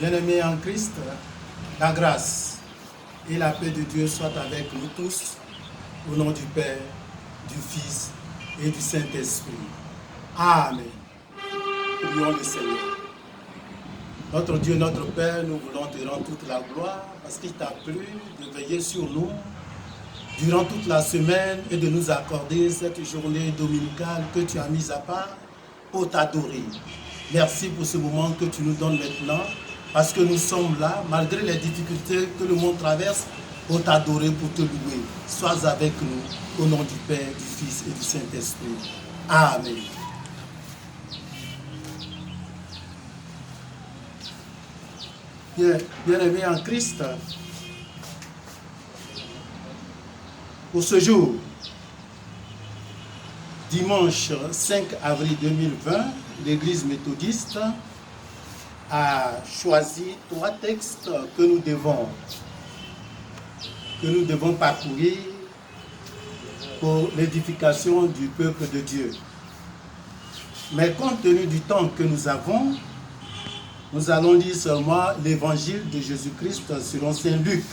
Bien-aimés en Christ, la grâce et la paix de Dieu soient avec nous tous, au nom du Père, du Fils et du Saint-Esprit. Amen. Prions le Seigneur. Notre Dieu, notre Père, nous voulons te rendre toute la gloire parce qu'il t'a plu de veiller sur nous durant toute la semaine et de nous accorder cette journée dominicale que tu as mise à part pour t'adorer. Merci pour ce moment que tu nous donnes maintenant parce que nous sommes là, malgré les difficultés que le monde traverse, pour t'adorer, pour te louer. Sois avec nous, au nom du Père, du Fils et du Saint-Esprit. Amen. Bien-aimés en Christ, pour ce jour, dimanche 5 avril 2020, l'Église méthodiste a choisi 3 textes que nous devons parcourir pour l'édification du peuple de Dieu. Mais compte tenu du temps que nous avons, nous allons lire seulement l'évangile de Jésus-Christ selon Saint Luc.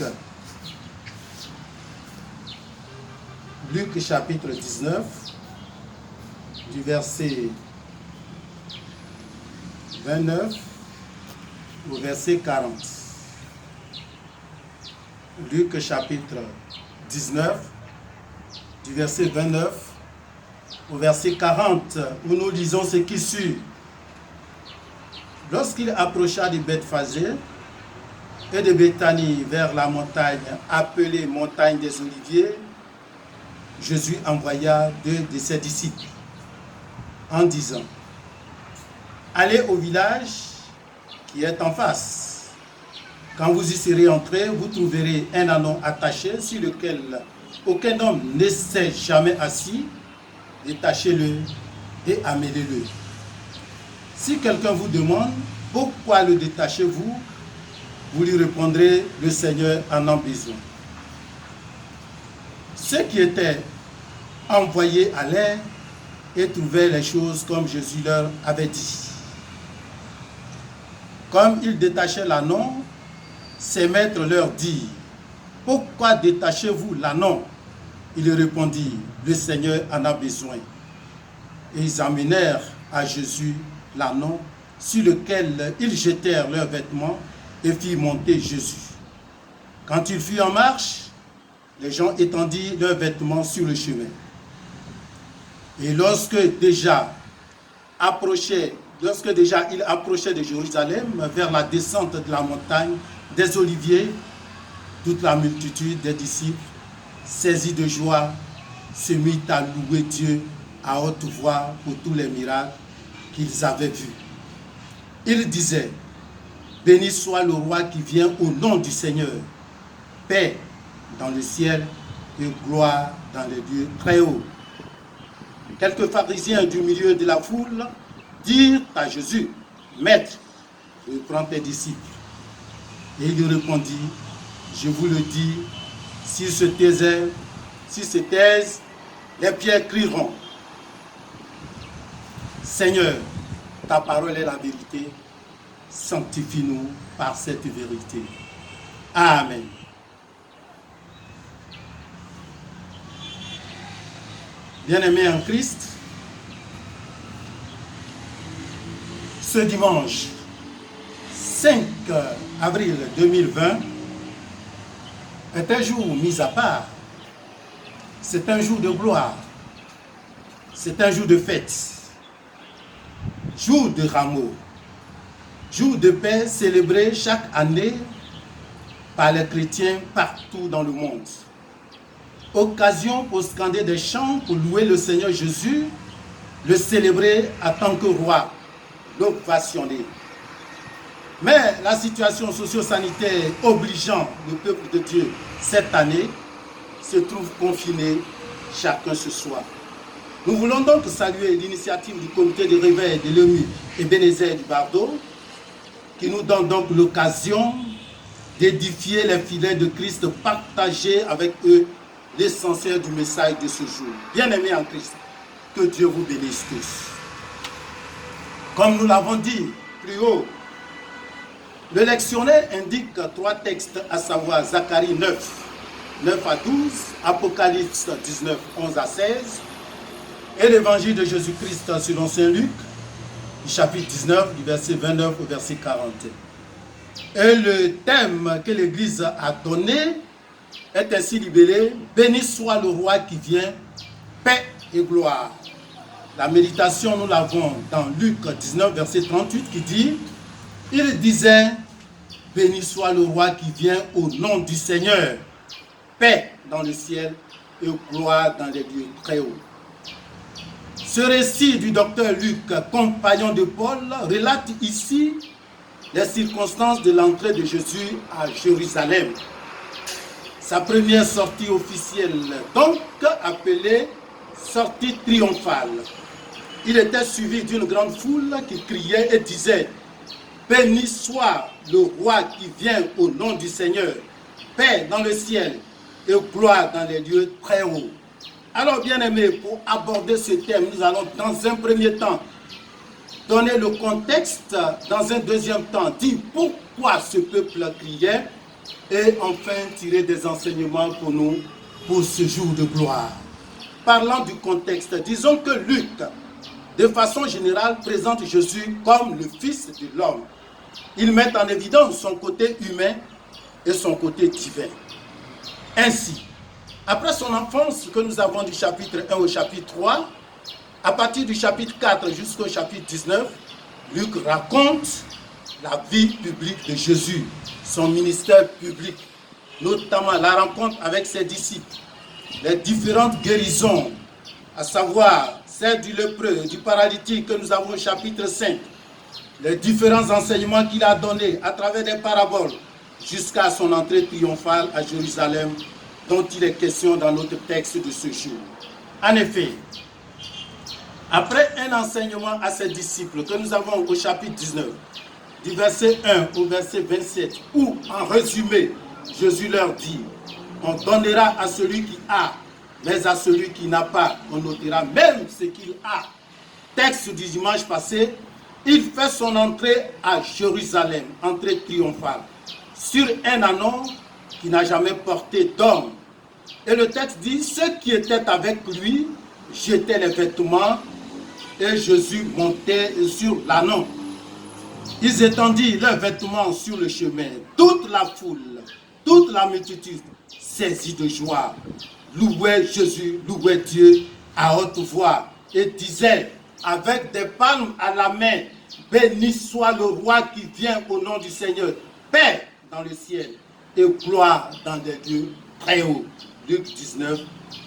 Luc chapitre 19, du verset 29 au verset 40. Luc chapitre 19, du verset 29 au verset 40, où nous lisons ce qui suit. Lorsqu'il approcha de Bethphagée et de Béthanie vers la montagne appelée montagne des Oliviers, Jésus envoya 2 de ses disciples en disant: allez au village qui est en face. Quand vous y serez entrés, vous trouverez un ânon attaché sur lequel aucun homme ne s'est jamais assis. Détachez-le et amenez-le. Si quelqu'un vous demande pourquoi le détachez-vous, vous lui répondrez: le Seigneur en a besoin. Ceux qui étaient envoyés allèrent et trouvèrent les choses comme Jésus leur avait dit. Comme ils détachaient l'ânon, ses maîtres leur dirent: pourquoi détachez-vous l'ânon? Ils répondirent: le Seigneur en a besoin. Et ils amenèrent à Jésus l'ânon, sur lequel ils jetèrent leurs vêtements et firent monter Jésus. Quand il fut en marche, les gens étendirent leurs vêtements sur le chemin. Et lorsque déjà il approchait de Jérusalem, vers la descente de la montagne des Oliviers, toute la multitude des disciples, saisis de joie, se mit à louer Dieu à haute voix pour tous les miracles qu'ils avaient vus. Ils disaient: béni soit le roi qui vient au nom du Seigneur, paix dans le ciel et gloire dans les lieux très hauts. Quelques pharisiens du milieu de la foule dirent à Jésus: maître, reprends tes disciples. Et il répondit: je vous le dis, s'ils se taisent, les pierres crieront. Seigneur, ta parole est la vérité, sanctifie-nous par cette vérité. Amen. Bien-aimés en Christ, ce dimanche 5 avril 2020 est un jour mis à part. C'est un jour de gloire. C'est un jour de fête. Jour de rameau. Jour de paix célébré chaque année par les chrétiens partout dans le monde. Occasion pour scander des chants pour louer le Seigneur Jésus, le célébrer en tant que roi, l'ovationner. Mais la situation socio-sanitaire obligeant le peuple de Dieu cette année se trouve confiné chacun ce soir. Nous voulons donc saluer l'initiative du comité de réveil de l'EMU et Bénézère du Bardo, qui nous donne donc l'occasion d'édifier les fidèles de Christ, partager avec eux l'essentiel du message de ce jour. Bien-aimés en Christ, que Dieu vous bénisse tous. Comme nous l'avons dit plus haut, Le lectionnaire indique 3 textes, à savoir Zacharie 9, 9 à 12, Apocalypse 19, 11 à 16, et l'évangile de Jésus-Christ selon Saint Luc, du chapitre 19, du verset 29 au verset 40. Et le thème que l'Église a donné est ainsi libellé « Béni soit le roi qui vient, paix et gloire ». La méditation, nous l'avons dans Luc 19, verset 38, qui dit « Il disait, béni soit le roi qui vient au nom du Seigneur, paix dans le ciel et gloire dans les lieux très hauts. » Ce récit du docteur Luc, compagnon de Paul, relate ici les circonstances de l'entrée de Jésus à Jérusalem. Sa première sortie officielle, donc appelée sortie triomphale. Il était suivi d'une grande foule qui criait et disait « Béni soit le roi qui vient au nom du Seigneur, paix dans le ciel et gloire dans les lieux très hauts. » Alors, bien-aimés, pour aborder ce thème, nous allons dans un premier temps donner le contexte, dans un deuxième temps dire pourquoi ce peuple criait et enfin tirer des enseignements pour nous pour ce jour de gloire. Parlant du contexte, disons que Luc, de façon générale, présente Jésus comme le Fils de l'homme. Il met en évidence son côté humain et son côté divin. Ainsi, après son enfance que nous avons du chapitre 1 au chapitre 3, à partir du chapitre 4 jusqu'au chapitre 19, Luc raconte la vie publique de Jésus, son ministère public, notamment la rencontre avec ses disciples, les différentes guérisons, à savoir celle du lépreux, du paralytique que nous avons au chapitre 5, les différents enseignements qu'il a donnés à travers des paraboles, jusqu'à son entrée triomphale à Jérusalem, dont il est question dans notre texte de ce jour. En effet, après un enseignement à ses disciples que nous avons au chapitre 19, du verset 1 au verset 27, où, en résumé, Jésus leur dit « On donnera à celui qui a, mais à celui qui n'a pas, on ôtera même ce qu'il a. » Texte du dimanche passé, il fait son entrée à Jérusalem, entrée triomphale, sur un ânon qui n'a jamais porté d'homme. Et le texte dit, ceux qui étaient avec lui jetaient les vêtements et Jésus montait sur l'ânon. Ils étendirent leurs vêtements sur le chemin. Toute la foule, toute la multitude, saisie de joie, louait Jésus, louait Dieu à haute voix et disait avec des palmes à la main, béni soit le roi qui vient au nom du Seigneur, paix dans le ciel et gloire dans les lieux très hauts. Luc 19,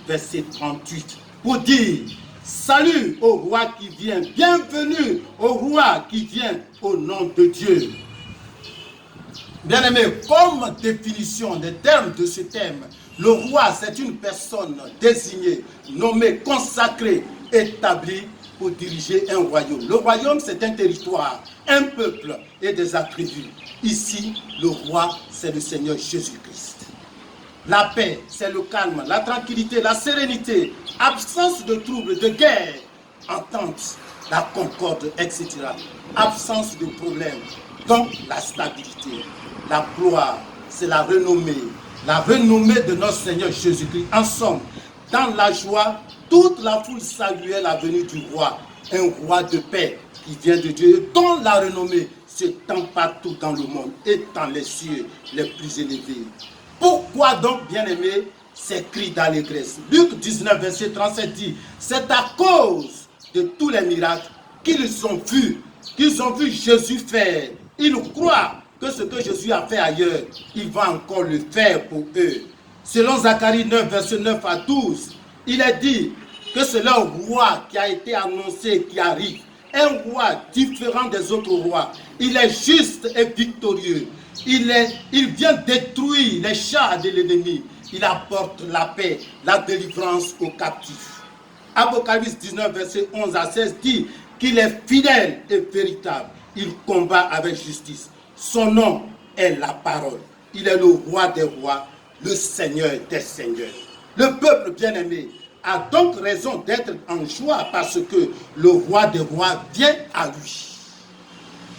verset 38. Pour dire, salut au roi qui vient, bienvenue au roi qui vient au nom de Dieu. Bien-aimés, comme définition des termes de ce thème, le roi c'est une personne désignée, nommée, consacrée, établie pour diriger un royaume. Le royaume c'est un territoire, un peuple et des attributs. Ici, le roi c'est le Seigneur Jésus-Christ. La paix, c'est le calme, la tranquillité, la sérénité, absence de troubles, de guerre, entente, la concorde, etc. Absence de problèmes, donc la stabilité. La gloire, c'est la renommée de notre Seigneur Jésus-Christ. En somme, dans la joie, toute la foule saluait la venue du roi, un roi de paix qui vient de Dieu, dont la renommée s'étend partout dans le monde et dans les cieux les plus élevés. Pourquoi donc, bien-aimés, ces cris d'allégresse? Luc 19, verset 37 dit, c'est à cause de tous les miracles qu'ils ont vu Jésus faire. Ils croient que ce que Jésus a fait ailleurs, il va encore le faire pour eux. Selon Zacharie 9, verset 9 à 12, il est dit que c'est leur roi qui a été annoncé qui arrive. Un roi différent des autres rois. Il est juste et victorieux. Il vient détruire les chars de l'ennemi. Il apporte la paix, la délivrance aux captifs. Apocalypse 19, verset 11 à 16 dit qu'il est fidèle et véritable. Il combat avec justice. Son nom est la parole. Il est le roi des rois, le Seigneur des seigneurs. Le peuple bien-aimé a donc raison d'être en joie parce que le roi des rois vient à lui.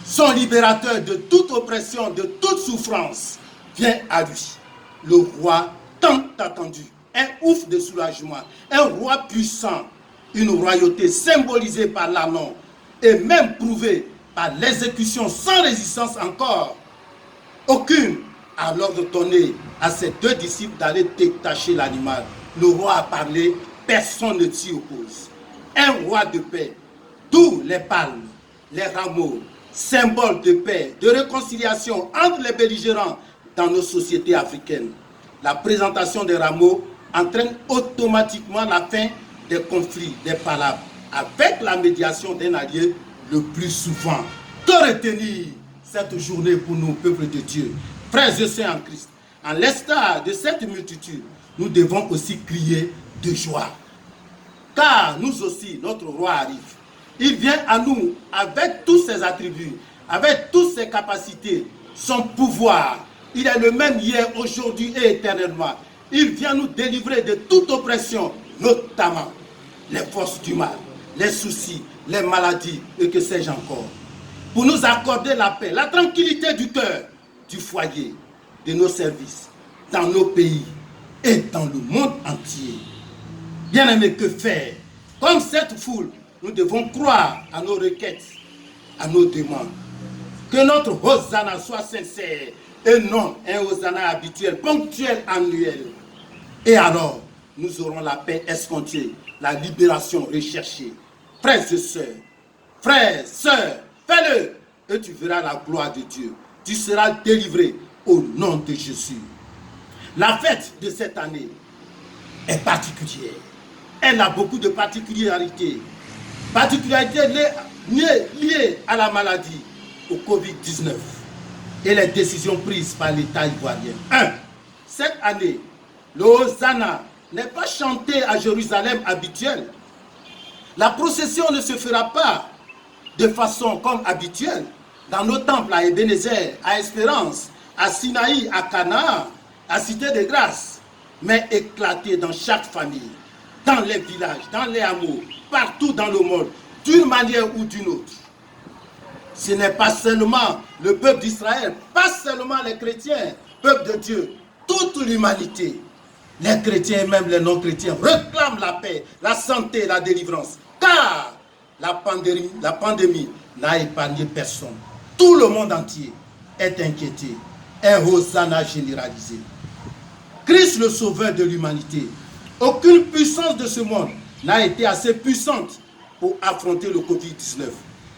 son libérateur de toute oppression, de toute souffrance, vient à lui. Le roi tant attendu, un ouf de soulagement, un roi puissant, une royauté symbolisée par l'anneau et même prouvée par l'exécution sans résistance encore. Aucune a l'ordre donné à ses 2 disciples d'aller détacher l'animal. Le roi a parlé, personne ne s'y oppose. Un roi de paix, d'où les palmes, les rameaux, symboles de paix, de réconciliation entre les belligérants dans nos sociétés africaines. La présentation des rameaux entraîne automatiquement la fin des conflits, des palabres, avec la médiation d'un allié le plus souvent. Que retenir cette journée pour nous, peuple de Dieu, frères et sœurs en Christ? En l'estat de cette multitude, nous devons aussi crier de joie. Car nous aussi, notre roi arrive. Il vient à nous avec tous ses attributs, avec toutes ses capacités, son pouvoir. Il est le même hier, aujourd'hui et éternellement. Il vient nous délivrer de toute oppression, notamment les forces du mal, les soucis, les maladies et que sais-je encore. Pour nous accorder la paix, la tranquillité du cœur, du foyer, de nos services, dans nos pays et dans le monde entier. Bien-aimés, que faire? Comme cette foule, nous devons croire à nos requêtes, à nos demandes. Que notre Hosanna soit sincère et non un Hosanna habituel, ponctuel, annuel. Et alors, nous aurons la paix escomptée, la libération recherchée. Frères et sœurs, fais-le et tu verras la gloire de Dieu. Tu seras délivré au nom de Jésus. La fête de cette année est particulière. Elle a beaucoup de particularités. Particularités liées à la maladie, au Covid-19 et les décisions prises par l'État ivoirien. 1. Cette année, le Hosanna n'est pas chanté à Jérusalem habituel. La procession ne se fera pas de façon comme habituelle dans nos temples à Ebenezer, à Espérance, à Sinaï, à Cana, à Cité de Grâce, mais éclatée dans chaque famille, dans les villages, dans les hameaux, partout dans le monde, d'une manière ou d'une autre. Ce n'est pas seulement le peuple d'Israël, pas seulement les chrétiens, peuple de Dieu, toute l'humanité, les chrétiens et même les non-chrétiens réclament la paix, la santé, la délivrance, car la pandémie n'a épargné personne. Tout le monde entier est inquiété. Un Hosanna généralisé. Christ le sauveur de l'humanité. Aucune puissance de ce monde n'a été assez puissante pour affronter le Covid-19.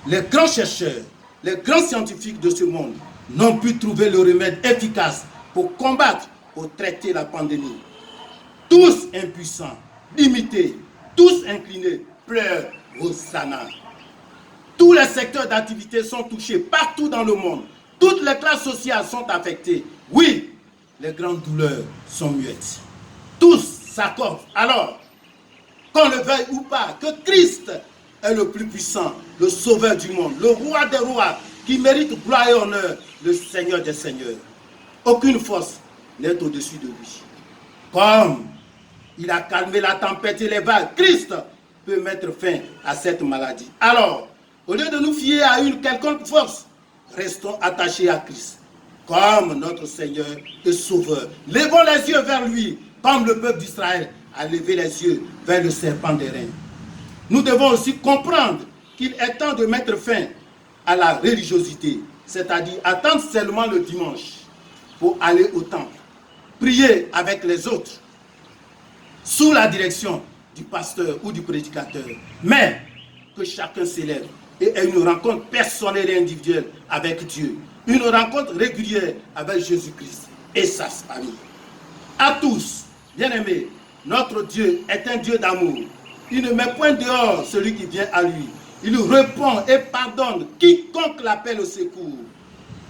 Les grands chercheurs, les grands scientifiques de ce monde n'ont pu trouver le remède efficace pour combattre, pour traiter la pandémie. Tous impuissants, limités, tous inclinés, pleurent Hosanna. Tous les secteurs d'activité sont touchés partout dans le monde. Toutes les classes sociales sont affectées. Oui, les grandes douleurs sont muettes. Tous s'accordent alors, qu'on le veuille ou pas, que Christ est le plus puissant, le sauveur du monde, le roi des rois, qui mérite gloire et honneur, le Seigneur des seigneurs. Aucune force n'est au-dessus de lui. Comme il a calmé la tempête et les vagues, Christ peut mettre fin à cette maladie. Alors, au lieu de nous fier à une quelconque force, restons attachés à Christ, comme notre Seigneur et Sauveur. Levons les yeux vers lui, comme le peuple d'Israël a levé les yeux vers le serpent des reins. Nous devons aussi comprendre qu'il est temps de mettre fin à la religiosité, c'est-à-dire attendre seulement le dimanche pour aller au temple, prier avec les autres, sous la direction du pasteur ou du prédicateur, mais que chacun s'élève et ait une rencontre personnelle et individuelle avec Dieu, une rencontre régulière avec Jésus-Christ et sa famille. À tous, bien-aimés, notre Dieu est un Dieu d'amour. Il ne met point dehors celui qui vient à lui. Il répond et pardonne quiconque l'appelle au secours.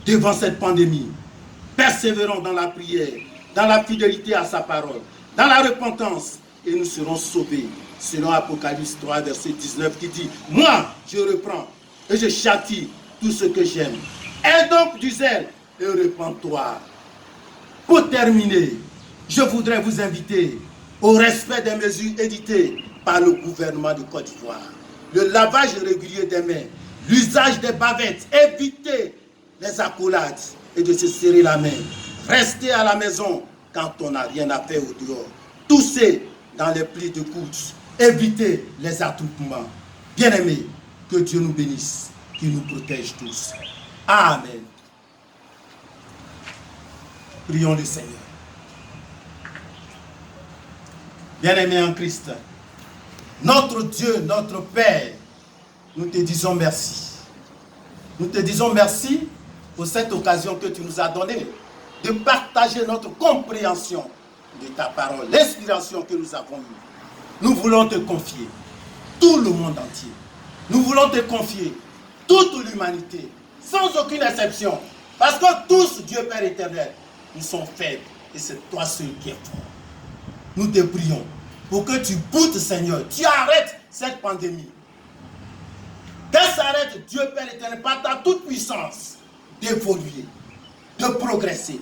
Devant cette pandémie, persévérons dans la prière, dans la fidélité à sa parole, dans la repentance, et nous serons sauvés. Selon Apocalypse 3, verset 19, qui dit « Moi, je reprends et je châtie tout ce que j'aime. Aie donc du zèle et repens-toi. » Pour terminer, je voudrais vous inviter au respect des mesures éditées par le gouvernement de Côte d'Ivoire. Le lavage régulier des mains, l'usage des bavettes, évitez les accolades et de se serrer la main. Restez à la maison quand on n'a rien à faire au dehors. Toussez dans les plis de coude. Évitez les attroupements. Bien-aimés, que Dieu nous bénisse, qu'il nous protège tous. Amen. Prions le Seigneur. Bien-aimés en Christ, notre Dieu, notre Père, nous te disons merci. Nous te disons merci pour cette occasion que tu nous as donnée de partager notre compréhension de ta parole, l'inspiration que nous avons eue. Nous voulons te confier tout le monde entier. Nous voulons te confier toute l'humanité, sans aucune exception. Parce que tous, Dieu Père éternel, nous sommes faibles et c'est toi seul qui es fort. Nous te prions pour que tu boutes, Seigneur, tu arrêtes cette pandémie. Qu'elle s'arrête, Dieu Père éternel, par ta toute puissance, d'évoluer, de progresser.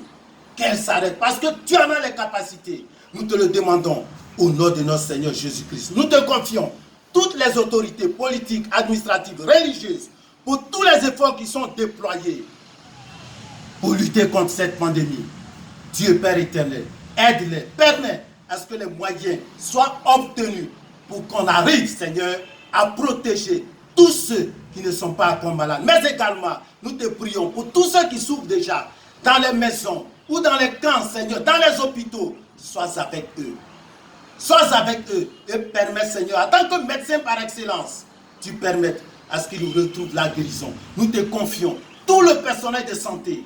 Qu'elle s'arrête, parce que tu en as les capacités. Nous te le demandons au nom de notre Seigneur Jésus-Christ. Nous te confions toutes les autorités politiques, administratives, religieuses, pour tous les efforts qui sont déployés pour lutter contre cette pandémie. Dieu Père éternel, aide-les, permets à ce que les moyens soient obtenus pour qu'on arrive, Seigneur, à protéger tous ceux qui ne sont pas encore malades. Mais également, nous te prions pour tous ceux qui souffrent déjà dans les maisons ou dans les camps, Seigneur, dans les hôpitaux. Sois avec eux. Sois avec eux et permets, Seigneur, en tant que médecin par excellence, tu permettes à ce qu'ils retrouvent la guérison. Nous te confions tout le personnel de santé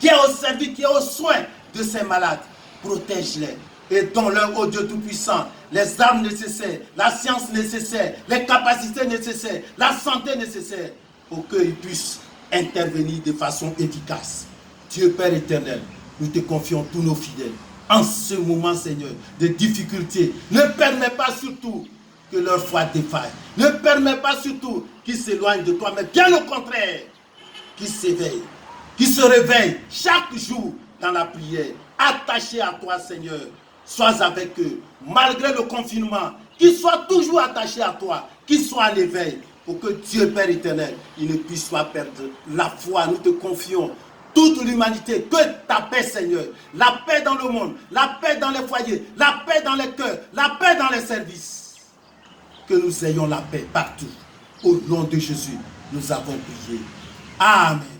qui est au service, qui est aux soins de ces malades. Protège-les et donne-leur, ô Dieu Tout-Puissant, les armes nécessaires, la science nécessaire, les capacités nécessaires, la santé nécessaire pour qu'ils puissent intervenir de façon efficace. Dieu Père éternel, nous te confions tous nos fidèles. En ce moment, Seigneur, de difficultés, ne permets pas surtout que leur foi défaille. Ne permets pas surtout qu'ils s'éloignent de toi, mais bien au contraire, qu'ils s'éveillent, qu'ils se réveillent chaque jour dans la prière, attachés à toi, Seigneur. Sois avec eux, malgré le confinement, qu'ils soient toujours attachés à toi, qu'ils soient à l'éveil, pour que Dieu Père éternel, il ne puisse pas perdre la foi. Nous te confions toute l'humanité, que ta paix, Seigneur, la paix dans le monde, la paix dans les foyers, la paix dans les cœurs, la paix dans les services. Que nous ayons la paix partout. Au nom de Jésus, nous avons prié. Amen.